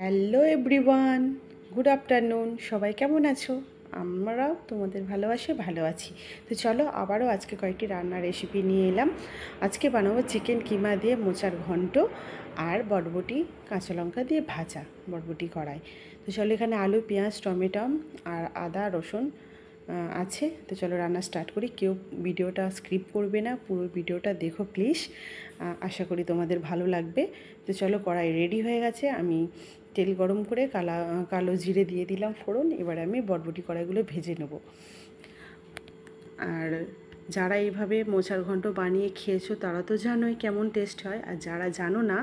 Hello everyone, good afternoon. সবাই কেমন আছো? আমরাও তোমাদের ভালোবাসে ভালো আছি। তো চলো আবারও আজকে কয়েকটি রান্নার রেসিপি নিয়ে এলাম। আজকে বানাবো চিকেন কিমা দিয়ে মোচার ঘন্ট আর বরবটি কাঁচা লঙ্কা দিয়ে ভাজা বরবটি কড়াই। তো চলো এখানে আলু, পেঁয়াজ, টমেটো আর আদা রসুন আছে। তো চলো রান্না স্টার্ট করি। কেউ ভিডিওটা স্কিপ করবে না, পুরো ভিডিওটা দেখো প্লিজ। আশা করি তোমাদের ভালো লাগবে। তো চলো কড়াই রেডি হয়ে গেছে। আমি তেল গরম করে কালো জিরে দিয়ে দিলাম ফোড়ন। এবার আমি বরবটি কড়াইগুলো ভেজে নেব। আর যারা এইভাবে মোচার ঘন্ট বানিয়ে খেয়েছো তারা তো জানোই কেমন টেস্ট হয়, আর যারা জানো না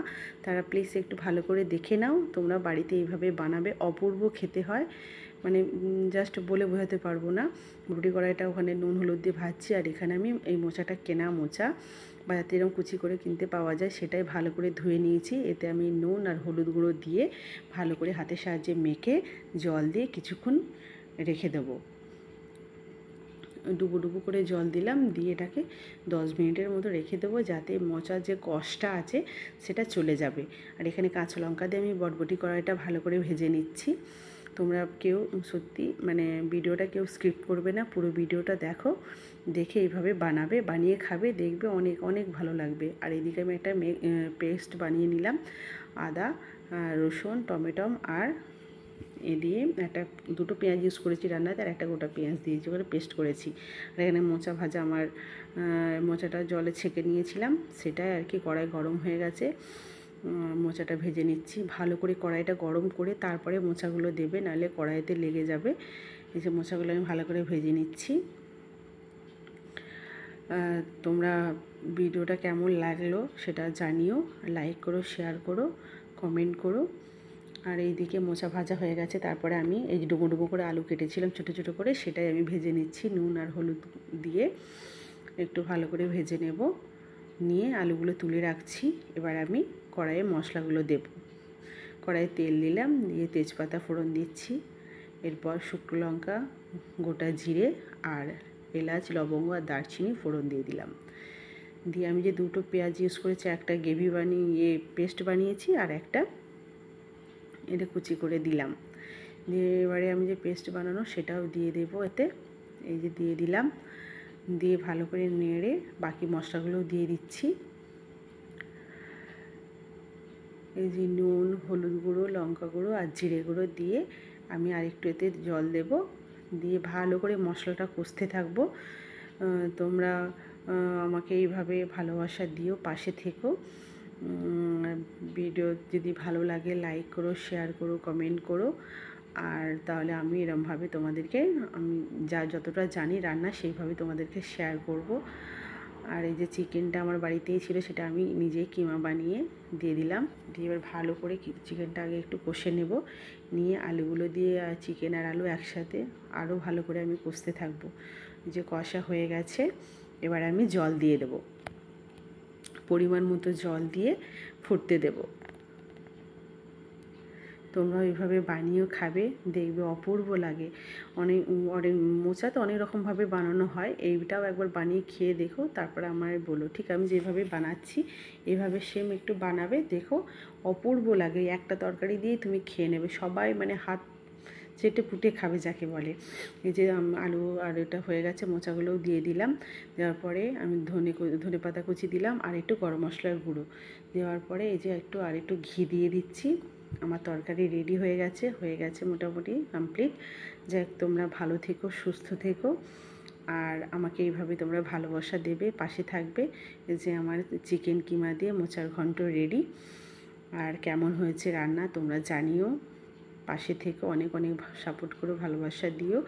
তারা প্লিজ একটু ভালো করে দেখে নাও। তোমরা বাড়িতে এইভাবে বানাবে, অপূর্ব খেতে হয়। মানে জাস্ট বলে বোঝাতে পারবো না। বরবটি কড়াইটা ওখানে নুন হলুদ দিয়ে ভাজছি, আর এখানে আমি এই মোচাটা কেনা মোচা বাজাতে এরকম কুচি করে কিনতে পাওয়া যায়, সেটাই ভালো করে ধুয়ে নিয়েছি। এতে আমি নুন আর হলুদ গুঁড়ো দিয়ে ভালো করে হাতের সাহায্যে মেখে জল দিয়ে কিছুক্ষণ রেখে দেবো। ডুবো ডুবো করে জল দিলাম, দিয়ে এটাকে 10 মিনিটের মতো রেখে দেবো, যাতে মোচার যে কষটা আছে সেটা চলে যাবে। আর এখানে কাঁচা লঙ্কা দিয়ে আমি বরবটি কড়াইটা ভালো করে ভেজে নিচ্ছি। তোমরা কেউ সত্যি মানে ভিডিওটা কেউ স্কিপ করবে না, পুরো ভিডিওটা দেখো, দেখে এইভাবে বানাবে, বানিয়ে খাবে, দেখবে অনেক অনেক ভালো লাগবে। আর এদিকে আমি একটা পেস্ট বানিয়ে নিলাম, আদা রসুন টমেটো আর দিয়ে দুটো পেঁয়াজ ইউজ করেছি রান্নাতে, আর একটা গোটা পেঁয়াজ দিয়েছি করে পেস্ট করেছি। আর এখানে মোচা ভাজা আমার মোচাটা জলে ছেঁকে নিয়েছিলাম, সেটাই আর কি কড়াই গরম হয়ে গেছে। মোচাটা ভেজে নিচ্ছি ভালো করে, কড়াইটা গরম করে তারপরে মোচাগুলো দেবে, নাহলে কড়াইতে লেগে যাবে। এই যে মোচাগুলো আমি ভালো করে ভেজে নিচ্ছি। তোমরা ভিডিওটা কেমন লাগলো সেটা জানিও, লাইক করো, শেয়ার করো, কমেন্ট করো। আর এইদিকে মোচা ভাজা হয়ে গেছে, তারপরে আমি এই ডুবো ডুবো করে আলু কেটেছিলাম ছোটো ছোটো করে, সেটাই আমি ভেজে নিচ্ছি নুন আর হলুদ দিয়ে একটু ভালো করে ভেজে নেব। নিয়ে আলুগুলো তুলে রাখছি। এবার আমি কড়াইয়ে মশলাগুলো দেব। কড়াইয়ে তেল দিলাম, দিয়ে তেজপাতা ফোড়ন দিচ্ছি, এরপর শুকনো লঙ্কা, গোটা জিরে আর এলাচ লবঙ্গ আর দারচিনি ফোড়ন দিয়ে দিলাম। দিয়ে আমি যে দুটো পেঁয়াজ ইউজ করেছি, একটা গ্রেভি বানিয়ে পেস্ট বানিয়েছি আর একটা এটা কুচি করে দিলাম। দিয়ে এবারে আমি যে পেস্ট বানানো সেটাও দিয়ে দেবো এতে। এই যে দিয়ে দিলাম, দিয়ে ভালো করে নেড়ে বাকি মশলাগুলোও দিয়ে দিচ্ছি। এই যে নুন হলুদ গুঁড়ো লঙ্কা গুঁড়ো আর জিরে গুঁড়ো দিয়ে আমি আরেকটু এতে জল দেব, দিয়ে ভালো করে মশলাটা কষতে থাকবো। তোমরা আমাকে এইভাবে ভালোবাসা দিও, পাশে থেকো। ভিডিও যদি ভালো লাগে লাইক করো, শেয়ার করো, কমেন্ট করো। আর তাহলে আমি এরমভাবে তোমাদেরকে আমি যতটা জানি রান্না সেইভাবে তোমাদেরকে শেয়ার করব। আর এই যে চিকেনটা আমার বাড়িতেই ছিল, সেটা আমি নিজেই কিমা বানিয়ে দিয়ে দিলাম। দিয়ে এবার ভালো করে চিকেনটা আগে একটু কষে নেব, নিয়ে আলুগুলো দিয়ে আর চিকেন আর আলু একসাথে আরও ভালো করে আমি কষতে থাকবো। যে কষা হয়ে গেছে, এবার আমি জল দিয়ে দেব, পরিমাণ মতো জল দিয়ে ফুটতে দেব। তোমরা ওইভাবে বানিয়েও খাবে, দেখবে অপূর্ব লাগে। অনেক অনেক মোচা তো অনেক রকমভাবে বানানো হয়, এইটাও একবার বানিয়ে খেয়ে দেখো, তারপরে আমায় বলো ঠিক আমি যেভাবে বানাচ্ছি এইভাবে সেম একটু বানাবে, দেখো অপূর্ব লাগে। একটা তরকারি দিয়েই তুমি খেয়ে নেবে, সবাই মানে হাত চেটে পুটে খাবে যাকে বলে। এই যে আলু আর এটা হয়ে গেছে, মোচাগুলোও দিয়ে দিলাম। দেওয়ার পরে আমি ধনে পাতা কুচি দিলাম আর একটু গরম মশলার গুঁড়ো দেওয়ার পরে এই যে আর একটু ঘি দিয়ে দিচ্ছি। আমার তরকারি রেডি হয়ে গেছে মোটামুটি কমপ্লিট। যাক, তোমরা ভালো থেকো, সুস্থ থেকো, আর আমাকে এইভাবে তোমরা ভালোবাসা দেবে, পাশে থাকবে। এই যে আমার চিকেন কিমা দিয়ে মোচার ঘন্ট রেডি। আর কেমন হয়েছে রান্না তোমরা জানিও, পাশে থেকো, অনেক অনেক সাপোর্ট করো, ভালোবাসা দিও।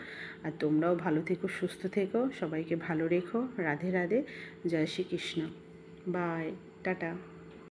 আর তোমরাও ভালো থেকো, সুস্থ থেকো, সবাইকে ভালো রেখো। রাধে রাধে, জয় শ্রীকৃষ্ণ, বাই, টাটা।